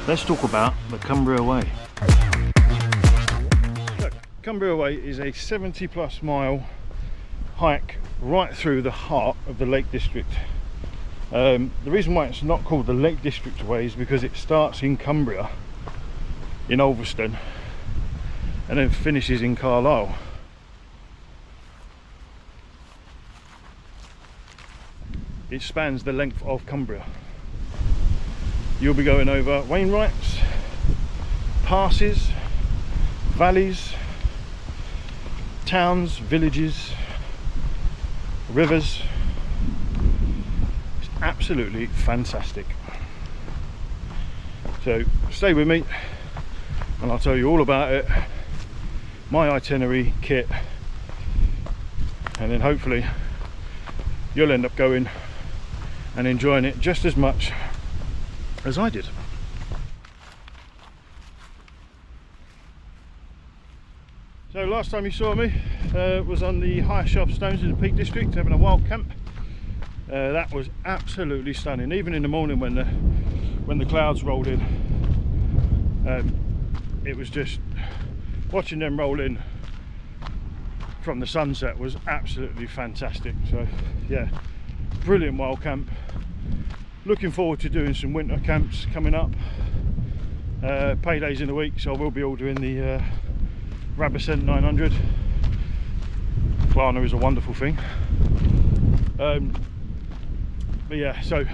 Let's talk about the Cumbria Way. Look, Cumbria Way is a 70+ mile hike right through the heart of the Lake District. The reason why it's not called the Lake District Way is because it starts in Cumbria, in Ulverston, and then finishes in Carlisle. It spans the length of Cumbria. You'll be going over Wainwrights, passes, valleys, towns, villages, rivers. It's absolutely fantastic. So stay with me and I'll tell you all about it, my itinerary, kit, and then hopefully you'll end up going and enjoying it just as much as I did. So last time you saw me was on the higher shelf stones in the Peak District, having a wild camp. That was absolutely stunning, even in the morning when the clouds rolled in. It was just watching them roll in from the sunset was absolutely fantastic. So yeah, brilliant wild camp. Looking forward to doing some winter camps coming up. Paydays in the week, so I will be ordering the Rabascent 900. Klarna is a wonderful thing. But yeah, so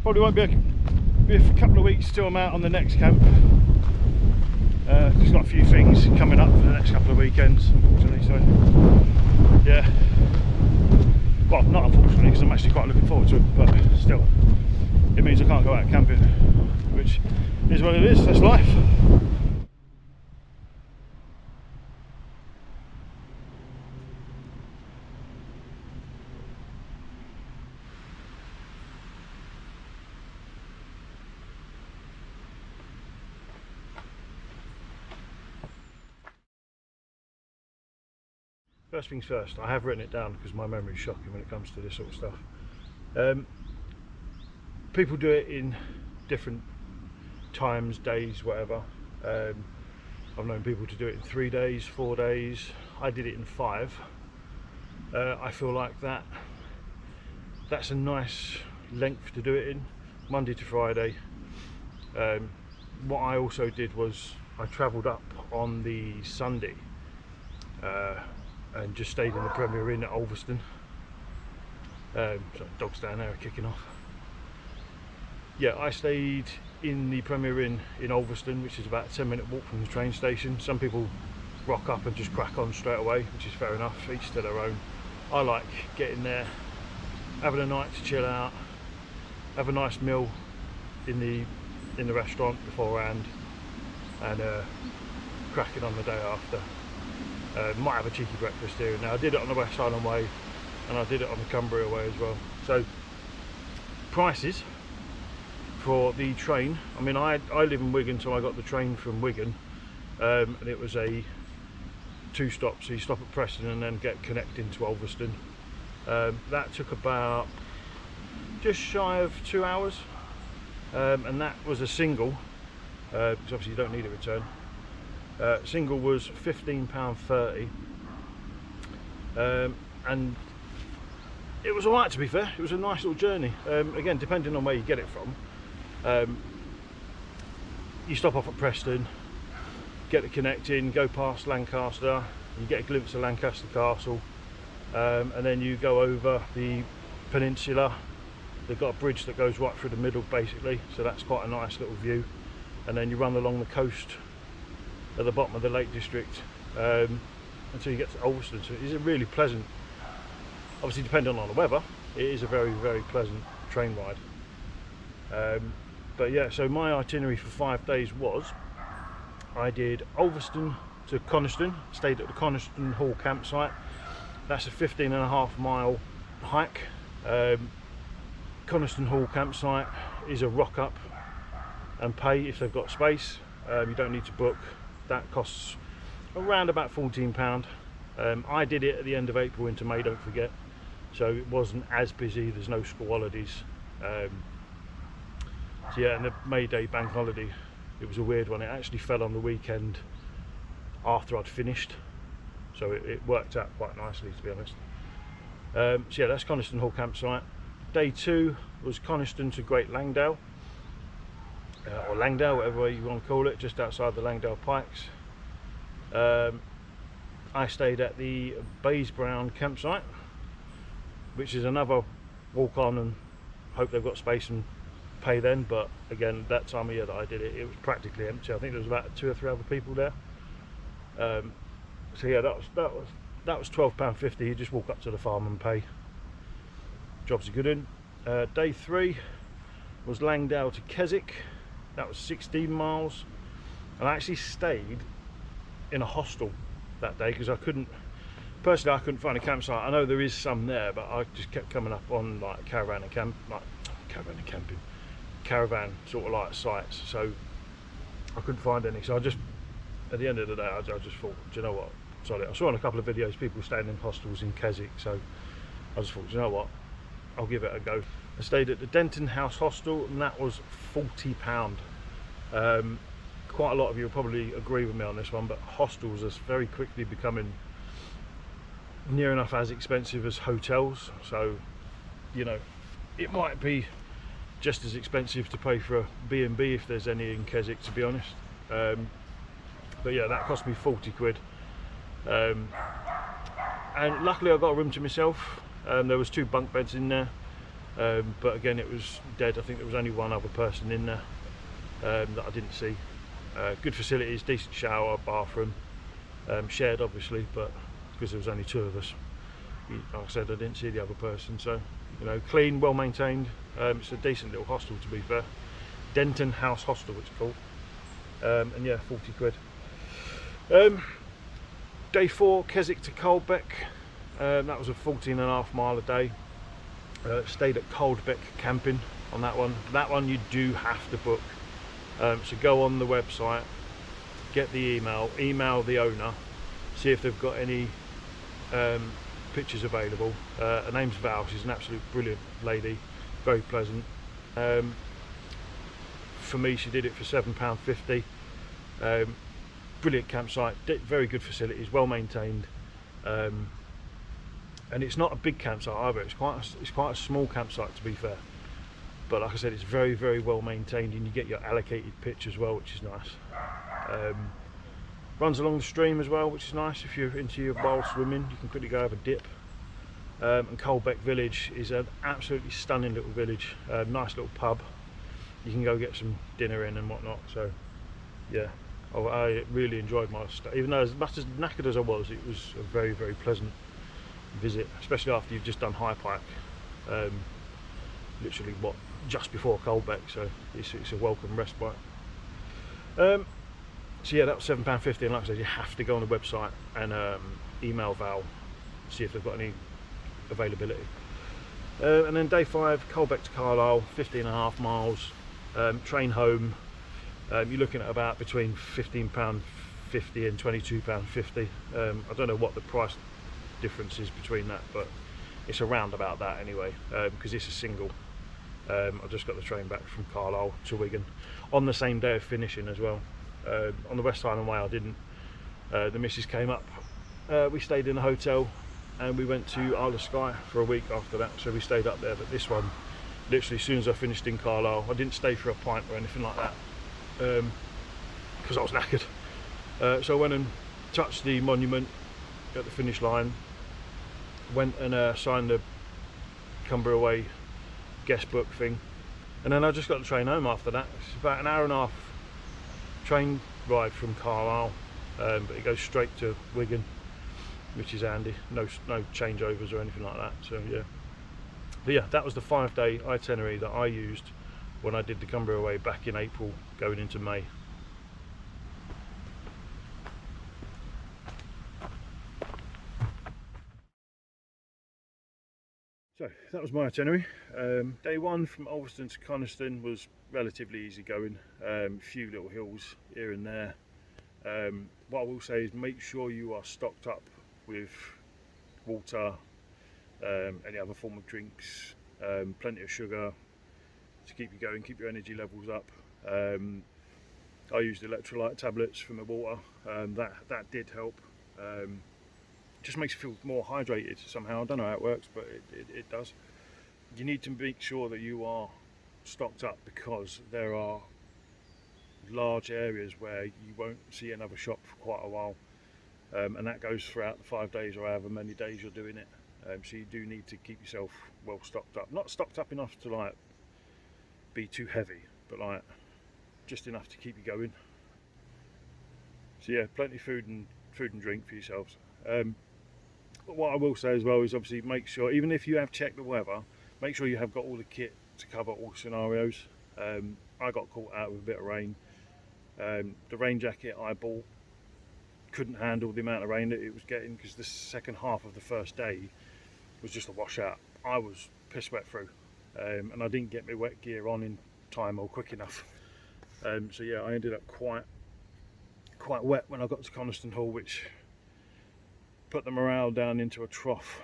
probably won't be a couple of weeks till I'm out on the next camp. There's got a few things coming up for the next couple of weekends, unfortunately. So yeah. Well, not unfortunately, because I'm actually quite looking forward to it, but still, it means I can't go out camping, which is what it is, that's life. First things first, I have written it down because my memory is shocking when it comes to this sort of stuff. People do it in different times, days, whatever. I've known people to do it in 3 days, 4 days. I did it in 5. I feel like that's a nice length to do it in, Monday to Friday. What I also did was I travelled up on the Sunday and just stayed in the Premier Inn at Ulverston. So dogs down there are kicking off. Yeah, I stayed in the Premier Inn in Ulverston, which is about a 10-minute walk from the train station. Some people rock up and just crack on straight away, which is fair enough, each to their own. I like getting there, having a night to chill out, have a nice meal in the restaurant beforehand, and cracking on the day after. Might have a cheeky breakfast here and now. I did it on the West Island Way and I did it on the Cumbria Way as well. So prices for the train, I mean I live in Wigan, so I got the train from Wigan, and it was a 2 stops, so you stop at Preston and then get connecting to Ulverston. That took about just shy of 2 hours, and that was a single, because obviously you don't need a return. Single was £15.30, and it was alright, to be fair. It was a nice little journey. Again, depending on where you get it from, you stop off at Preston, get the connecting, go past Lancaster, you get a glimpse of Lancaster Castle, and then you go over the peninsula. They've got a bridge that goes right through the middle basically, so that's quite a nice little view, and then you run along the coast at the bottom of the Lake District until you get to Ulverston. So it is a really pleasant, obviously depending on the weather, it is a very, very pleasant train ride. But yeah, so my itinerary for 5 days was, I did Ulverston to Coniston, stayed at the Coniston Hall campsite. That's a 15.5 mile hike. Coniston Hall campsite is a rock up and pay if they've got space. You don't need to book. That costs around about £14. I did it at the end of April into May, don't forget, so it wasn't as busy, there's no school holidays. So yeah, and the May Day bank holiday, it was a weird one. It actually fell on the weekend after I'd finished, so it worked out quite nicely, to be honest. So yeah, that's Coniston Hall campsite. Day 2 was Coniston to Great Langdale, or Langdale, whatever way you want to call it, just outside the Langdale Pikes. I stayed at the Baysbrown campsite, which is another walk on and hope they've got space and pay then, but again, that time of year that I did it, it was practically empty. I think there was about 2 or 3 other people there. So yeah, that was £12.50. You just walk up to the farm and pay. Jobs are good in. Day 3 was Langdale to Keswick. That was 16 miles, and I actually stayed in a hostel that day because I couldn't find a campsite. I know there is some there, but I just kept coming up on like caravan sort of like sites, so I couldn't find any. So I just, at the end of the day, I just thought, do you know what, sorry, I saw in a couple of videos people staying in hostels in Keswick, so I just thought, do you know what, I'll give it a go. I stayed at the Denton House Hostel, and that was £40. Quite a lot of you will probably agree with me on this one, but hostels are very quickly becoming near enough as expensive as hotels. So, you know, it might be just as expensive to pay for a B&B if there's any in Keswick, to be honest. But yeah, that cost me 40 quid. And luckily I got a room to myself. There was 2 bunk beds in there, but again, it was dead. I think there was only 1 other person in there that I didn't see. Good facilities, decent shower, bathroom, shared obviously, but because there was only 2 of us, like I said, I didn't see the other person. So, you know, clean, well maintained. It's a decent little hostel, to be fair. Denton House Hostel, it's called. And yeah, 40 quid. Day 4, Keswick to Coldbeck. That was a 14.5 mile a day. Stayed at Coldbeck camping on that one. That one you do have to book. So go on the website, get the email the owner, see if they've got any pictures available. Her name's Val. She's an absolute brilliant lady, very pleasant. For me, she did it for £7.50. Brilliant campsite, very good facilities, well maintained, and it's not a big campsite either. It's quite a small campsite, to be fair, but like I said, it's very, very well maintained, and you get your allocated pitch as well, which is nice. Runs along the stream as well, which is nice. If you're into your wild swimming, you can quickly go have a dip. And Coldbeck Village is an absolutely stunning little village, nice little pub. You can go get some dinner in and whatnot. So yeah, I really enjoyed my stay. Even though as much as knackered as I was, it was a very, very pleasant visit, especially after you've just done High Pike, literally just before Coldbeck, so it's a welcome respite. So yeah, that was £7.50, and like I said, you have to go on the website and email Val, see if they've got any availability. And then day 5, Coldbeck to Carlisle, 15.5 miles, train home. You're looking at about between £15.50 and £22.50. I don't know what the price difference is between that, but it's around about that anyway, because it's a single. I just got the train back from Carlisle to Wigan on the same day of finishing as well. On the West Highland Way I didn't. The missus came up, we stayed in a hotel, and we went to Isle of Skye for a week after that, so we stayed up there. But this one, literally as soon as I finished in Carlisle, I didn't stay for a pint or anything like that, because I was knackered. So I went and touched the monument at the finish line, went and signed the Cumbria Way guest book thing, and then I just got the train home after that. It's about an hour and a half train ride from Carlisle, but it goes straight to Wigan, which is handy. No changeovers or anything like that. So yeah, but yeah, that was the 5-day itinerary that I used when I did the Cumbria Way back in April going into May. So that was my itinerary. Day 1 from Ulverston to Coniston was relatively easy going. Few little hills here and there. What I will say is make sure you are stocked up with water, any other form of drinks, plenty of sugar, to keep you going, keep your energy levels up. I used electrolyte tablets for my water. That did help. Just makes you feel more hydrated somehow. I don't know how it works, but it does. You need to make sure that you are stocked up, because there are large areas where you won't see another shop for quite a while, and that goes throughout the 5 days or however many days you're doing it. So you do need to keep yourself well stocked up. Not stocked up enough to like be too heavy, but like just enough to keep you going. So yeah, plenty of food and drink for yourselves. But what I will say as well is obviously make sure, even if you have checked the weather, make sure you have got all the kit to cover all scenarios. I got caught out with a bit of rain. The rain jacket I bought couldn't handle the amount of rain that it was getting, because the second half of the first day was just a washout. I was piss wet through, and I didn't get my wet gear on in time or quick enough. So yeah, I ended up quite wet when I got to Coniston Hall, which put the morale down into a trough.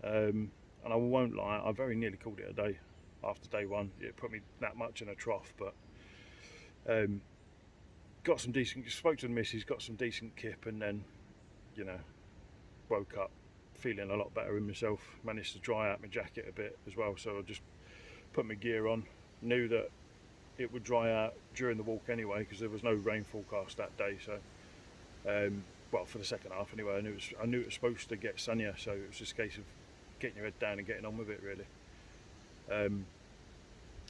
And I won't lie, I very nearly called it a day after day one. It put me that much in a trough, but got some decent, spoke to the missus, got some decent kip, and then, you know, woke up feeling a lot better in myself. Managed to dry out my jacket a bit as well, so I just put my gear on. Knew that it would dry out during the walk anyway, because there was no rain forecast that day. So well, for the second half anyway, I knew it was supposed to get sunnier, so it was just a case of getting your head down and getting on with it, really.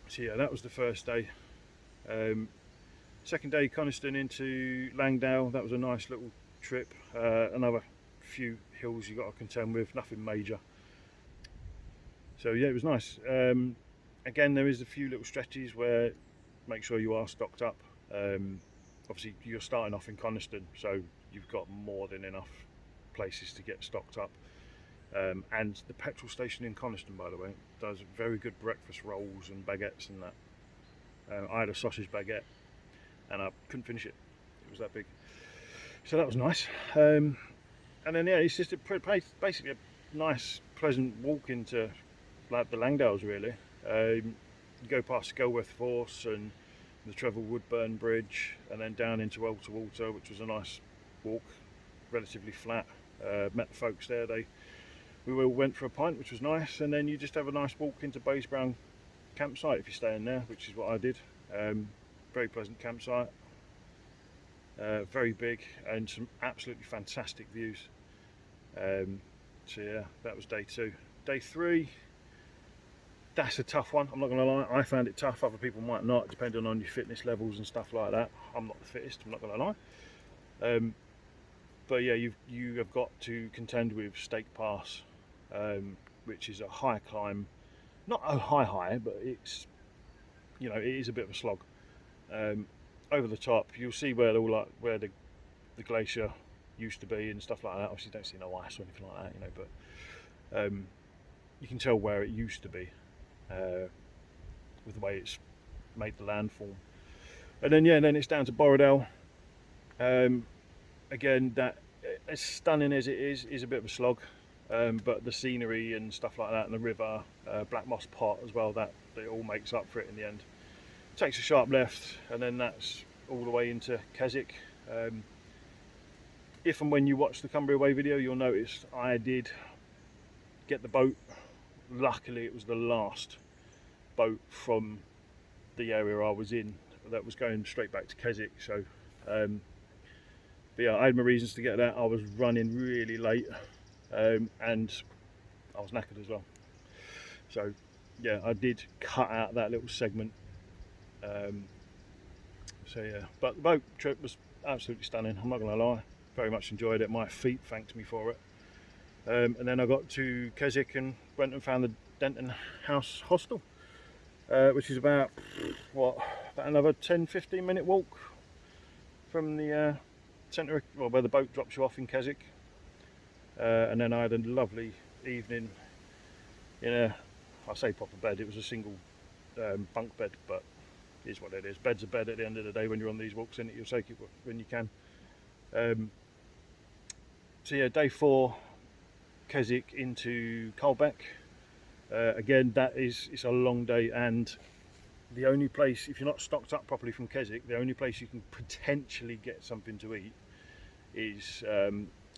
So yeah, that was the first day. Second day, Coniston into Langdale. That was a nice little trip. Another few hills you got to contend with, nothing major. So yeah, it was nice. Again, there is a few little stretches where make sure you are stocked up. Obviously you're starting off in Coniston, so you've got more than enough places to get stocked up. And the petrol station in Coniston, by the way, does very good breakfast rolls and baguettes and that. I had a sausage baguette and I couldn't finish it. It was that big. So that was nice. And then yeah, it's just basically a nice, pleasant walk into like the Langdales, really. You go past Skelworth Force and the Trevor Woodburn Bridge, and then down into Walter Walter, which was a nice walk, relatively flat. Met the folks there. We all went for a pint, which was nice, and then you just have a nice walk into Bays Brown campsite if you're staying there, which is what I did. Very pleasant campsite, very big, and some absolutely fantastic views. So yeah, that was day 2. Day 3, that's a tough one, I'm not going to lie. I found it tough, other people might not, depending on your fitness levels and stuff like that. I'm not the fittest, I'm not going to lie. But yeah, you have got to contend with Stake Pass, which is a high climb. Not a high, but it's, you know, it is a bit of a slog. Over the top, you'll see where the glacier used to be and stuff like that. Obviously, you don't see no ice or anything like that, you know, but you can tell where it used to be with the way it's made the landform. And then yeah, then it's down to Borrowdale. Again, that, as stunning as it is a bit of a slog, but the scenery and stuff like that, and the river, Black Moss Pot as well, that it all makes up for it in the end. Takes a sharp left, and then that's all the way into Keswick. If and when you watch the Cumbria Way video, you'll notice I did get the boat. Luckily, it was the last boat from the area I was in that was going straight back to Keswick. So, but yeah, I had my reasons to get that. I was running really late, and I was knackered as well. So, yeah, I did cut out that little segment. So yeah, but the boat trip was absolutely stunning, I'm not going to lie. Very much enjoyed it. My feet thanked me for it. And then I got to Keswick and went and found the Denton House Hostel, which is about another 10-15 minute walk from the centre, well, where the boat drops you off in Keswick. And then I had a lovely evening in a, I say proper bed, it was a single bunk bed, but it is what it is. Bed's a bed at the end of the day when you're on these walks, and you'll take it when you can. So yeah, day 4, Keswick into Colbeck. Again, it's a long day, and the only place, if you're not stocked up properly from Keswick, the only place you can potentially get something to eat is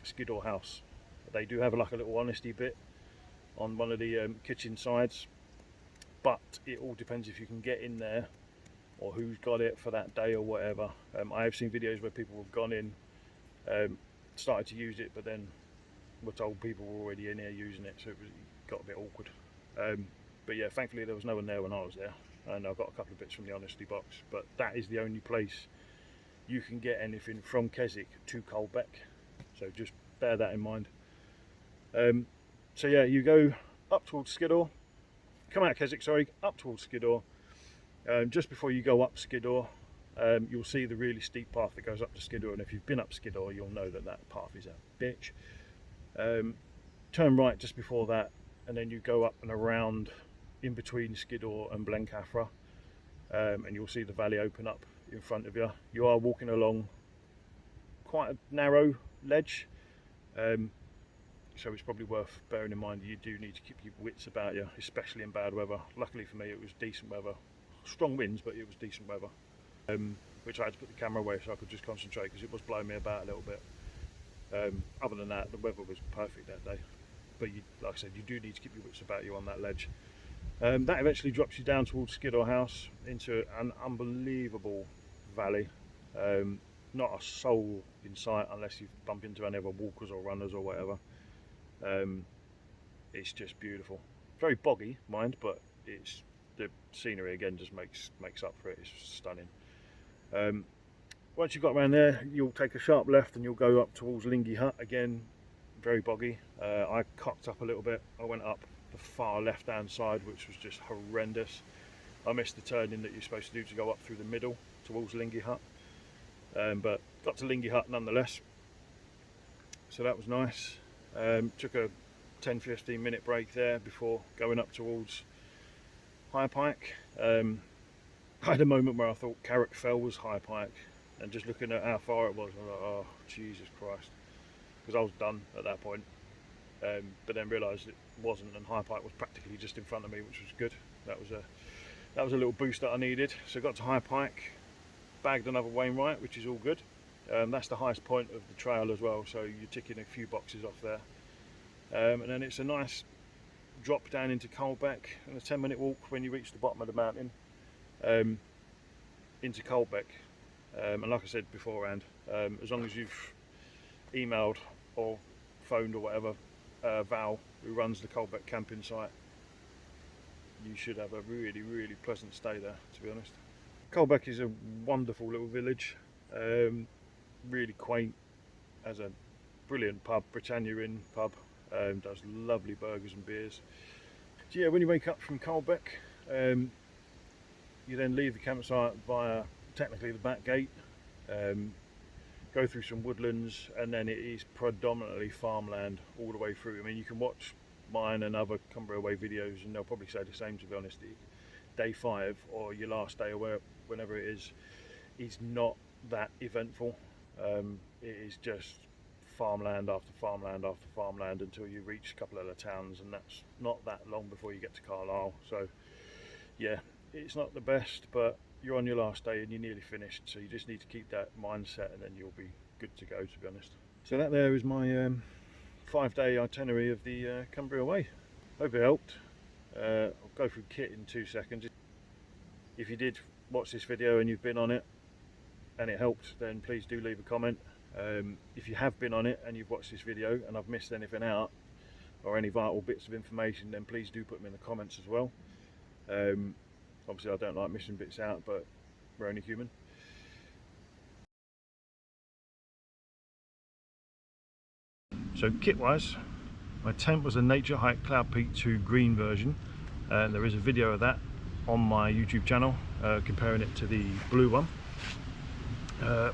Skiddaw House. They do have like a little honesty bit on one of the kitchen sides, but it all depends if you can get in there or who's got it for that day or whatever. I have seen videos where people have gone in, started to use it, but then were told people were already in here using it, so it got a bit awkward. But yeah, thankfully there was no one there when I was there, and I got a couple of bits from the honesty box. But that is the only place you can get anything from Keswick to Colbeck, so just bear that in mind. So yeah, you go up towards Skiddaw, come out of Keswick, sorry, up towards Skiddaw. Just before you go up Skiddaw, you'll see the really steep path that goes up to Skiddaw, and if you've been up Skiddaw, you'll know that that path is a bitch. Turn right just before that, and then you go up and around in between Skiddaw and Blencathra, and you'll see the valley open up in front of you. You are walking along quite a narrow ledge, so it's probably worth bearing in mind you do need to keep your wits about you, especially in bad weather. Luckily for me, it was decent weather, strong winds, but it was decent weather, which I had to put the camera away so I could just concentrate because it was blowing me about a little bit. Other than that, the weather was perfect that day, but you, like I said, you do need to keep your wits about you on that ledge. That eventually drops you down towards Skiddaw House into an unbelievable valley. Not a soul in sight unless you bump into any other walkers or runners or whatever. It's just beautiful. Very boggy, mind, but it's the scenery again just makes up for it. It's stunning. Once you've got around there, you'll take a sharp left and you'll go up towards Lingy Hut again. Very boggy. I cocked up a little bit. I went up the far left hand side, which was just horrendous. I missed the turning that you're supposed to do to go up through the middle towards Lingy Hut, but got to Lingy Hut nonetheless, so that was nice. Took a 10-15 minute break there before going up towards High Pike. I had a moment where I thought Carrick Fell was High Pike, and just looking at how far it was, I was like, oh Jesus Christ, because I was done at that point. But then realised it wasn't, and High Pike was practically just in front of me, which was good. That was a little boost that I needed. So got to High Pike, bagged another Wainwright, which is all good. That's the highest point of the trail as well, so you're ticking a few boxes off there. And then it's a nice drop down into Colbeck, and a 10-minute walk when you reach the bottom of the mountain into Colbeck. And like I said beforehand, as long as you've emailed or phoned or whatever Val, who runs the Colbeck camping site, you should have a really, really pleasant stay there, to be honest. Colbeck is a wonderful little village, really quaint, has a brilliant pub, Britannia Inn pub, does lovely burgers and beers. So yeah, when you wake up from Colbeck, you then leave the campsite via technically the back gate, go through some woodlands, and then it is predominantly farmland all the way through. I mean, you can watch mine and other Cumbria Way videos and they'll probably say the same, to be honest. Day 5 or your last day or whenever it is not that eventful. It is just farmland after farmland after farmland until you reach a couple of the towns, and that's not that long before you get to Carlisle. So yeah, it's not the best, but you're on your last day and you're nearly finished, so you just need to keep that mindset and then you'll be good to go, to be honest. So that there is my 5-day itinerary of the Cumbria Way. Hope it helped. I'll go through kit in 2 seconds. If you did watch this video and you've been on it and it helped, then please do leave a comment. If you have been on it and you've watched this video and I've missed anything out or any vital bits of information, then please do put them in the comments as well. Obviously I don't like missing bits out, but we're only human. So kit wise, my tent was a Nature Hike Cloud Peak 2 green version, and there is a video of that on my YouTube channel comparing it to the blue one.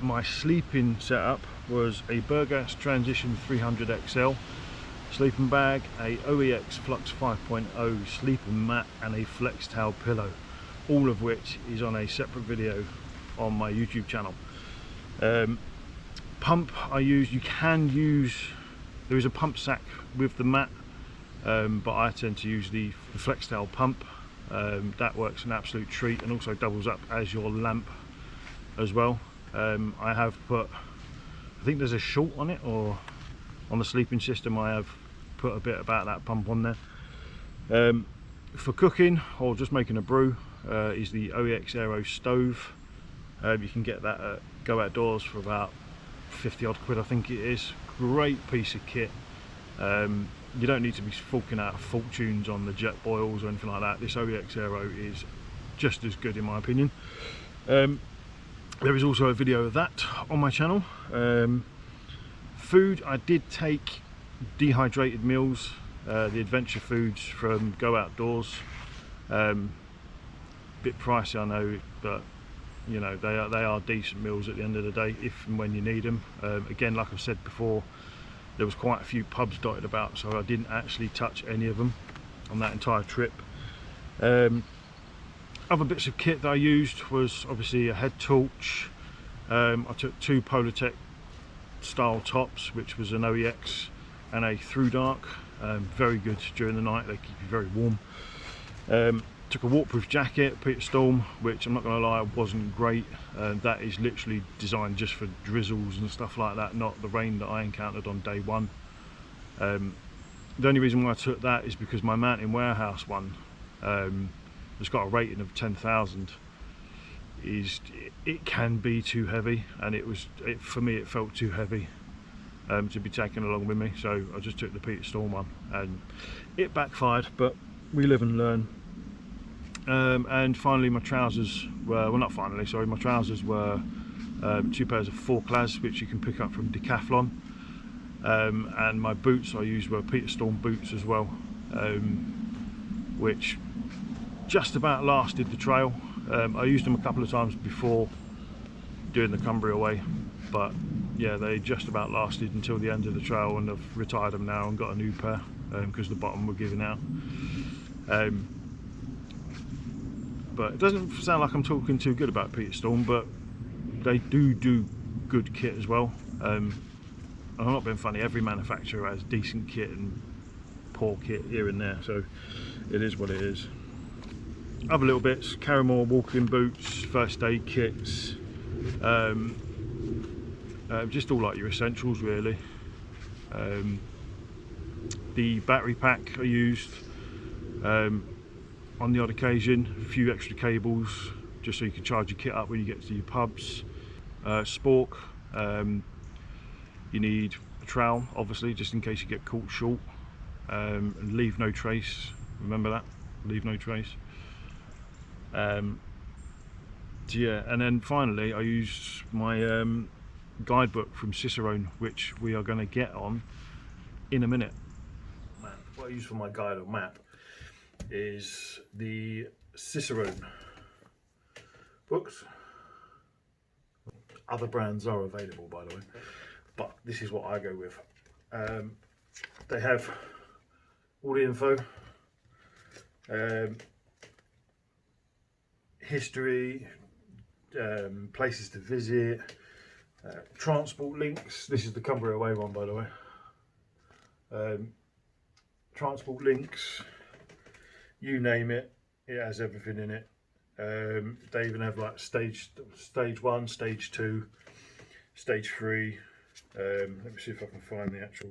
My sleeping setup was a Burgas Transition 300 XL sleeping bag, a OEX Flux 5.0 sleeping mat, and a flex towel pillow, all of which is on a separate video on my YouTube channel. Pump I use, you can use, there is a pump sack with the mat, but I tend to use the flex towel pump. That works an absolute treat, and also doubles up as your lamp as well. I have put, I think there's a short on it, or on the sleeping system I have put a bit about that pump on there. For cooking or just making a brew is the OEX Aero stove. You can get that at Go Outdoors for about 50 odd quid, I think it is. Great piece of kit. You don't need to be forking out fortunes on the jet boils or anything like that. This OEX Aero is just as good in my opinion. There is also a video of that on my channel. Food, I did take dehydrated meals, the adventure foods from Go Outdoors. Bit pricey, I know, but you know, they are decent meals at the end of the day, if and when you need them. Again, like I've said before, there was quite a few pubs dotted about, so I didn't actually touch any of them on that entire trip. Other bits of kit that I used was obviously a head torch. I took 2 Polartec style tops, which was an OEX and a Through Dark. Very good during the night, they keep you very warm. Took a waterproof jacket, Peter Storm, which I'm not going to lie, wasn't great. That is literally designed just for drizzles and stuff like that, not the rain that I encountered on day one. The only reason why I took that is because my Mountain Warehouse one, it's got a rating of 10,000. It can be too heavy, and for me it felt too heavy to be taken along with me, so I just took the Peter Storm one, and it backfired, but we live and learn. And finally my trousers were, well, not finally, sorry, my trousers were 2 pairs of Fauclas, which you can pick up from Decathlon. And my boots I used were Peter Storm boots as well, which just about lasted the trail. I used them a couple of times before doing the Cumbria Way, but yeah, they just about lasted until the end of the trail, and I've retired them now and got a new pair because the bottom were giving out. But it doesn't sound like I'm talking too good about Peter Storm, but they do good kit as well. I'm not being funny, every manufacturer has decent kit and poor kit here and there, so it is what it is. Other little bits, Carrymore walking boots, first aid kits, just all like your essentials really. The battery pack I used on the odd occasion, a few extra cables just so you can charge your kit up when you get to your pubs. Spork, you need a trowel obviously just in case you get caught short, and leave no trace, remember that, leave no trace. So yeah, and then finally I used my guidebook from Cicerone, which we are going to get on in a minute. What I use for my guide or map is the Cicerone books. Other brands are available, by the way, but this is what I go with. They have all the info, history, places to visit, transport links. This is the Cumbria Way one, by the way. Transport links, you name it, it has everything in it. They even have like stage 1, stage 2, stage 3. Let me see if I can find the actual.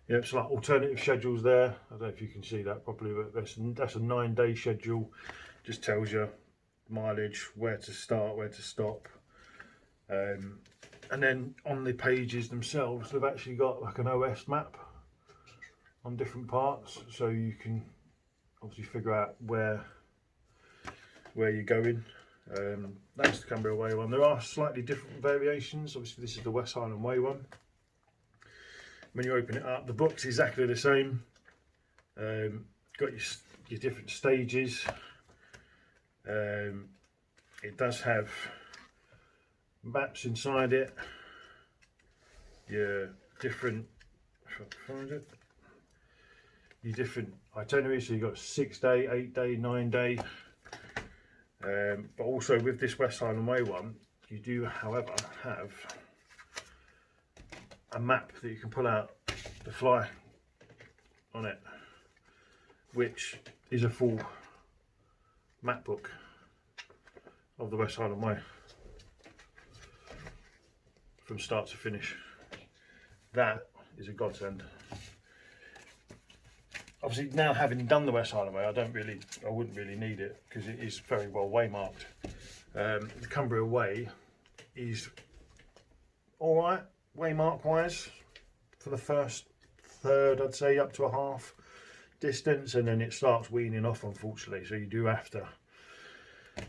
Yeah, it's like alternative schedules there. I don't know if you can see that properly, but that's a 9-day schedule. Just tells you mileage, where to start, where to stop. And then on the pages themselves, they've actually got like an OS map on different parts, so you can obviously figure out where you're going. That's the Cumbria Way one. There are slightly different variations. Obviously this is the West Highland Way one. When you open it up, the book's exactly the same. Got your different stages. It does have maps inside it, your different, if I can find it, your different itineraries. So you've got 6-day, 8-day, 9-day. But also with this West Highland Way one, you do however have a map that you can pull out the fly on it, which is a full map book of the West Highland Way from start to finish. That is a godsend. Obviously, now having done the West Highland Way, I wouldn't really need it because it is very well waymarked. The Cumbria Way is all right waymark wise for the first third, I'd say, up to a half distance, and then it starts weaning off, unfortunately. So you do have to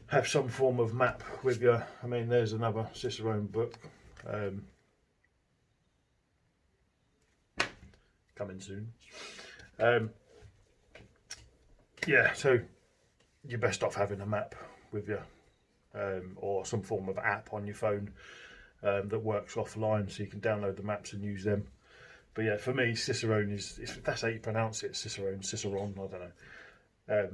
have some form of map with you. I mean, there's another Cicerone book coming soon. Yeah, so you're best off having a map with you, or some form of app on your phone that works offline, so you can download the maps and use them. But yeah, for me, Cicerone is, if that's how you pronounce it, Cicerone, I don't know.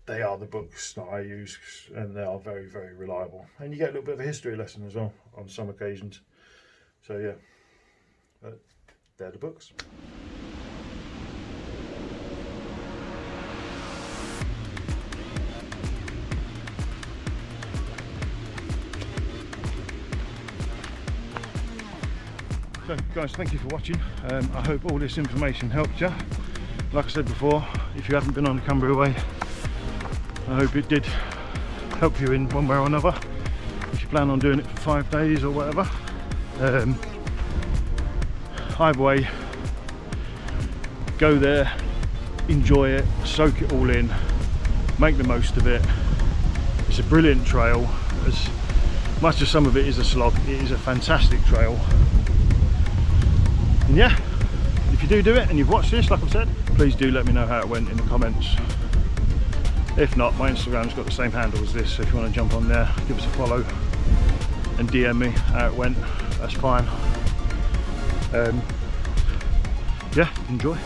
They are the books that I use, and they are very, very reliable. And you get a little bit of a history lesson as well on some occasions. So yeah, they're the books. So guys, thank you for watching. I hope all this information helped you. Like I said before, if you haven't been on the Cumbria Way, I hope it did help you in one way or another. If you plan on doing it for 5 days or whatever, either way, go there, enjoy it, soak it all in, make the most of it. It's a brilliant trail. As much as some of it is a slog, it is a fantastic trail. And yeah, if you do it and you've watched this, like I've said, please do let me know how it went in the comments. If not, my Instagram's got the same handle as this, so if you want to jump on there, give us a follow and DM me how it went. That's fine. Yeah, enjoy.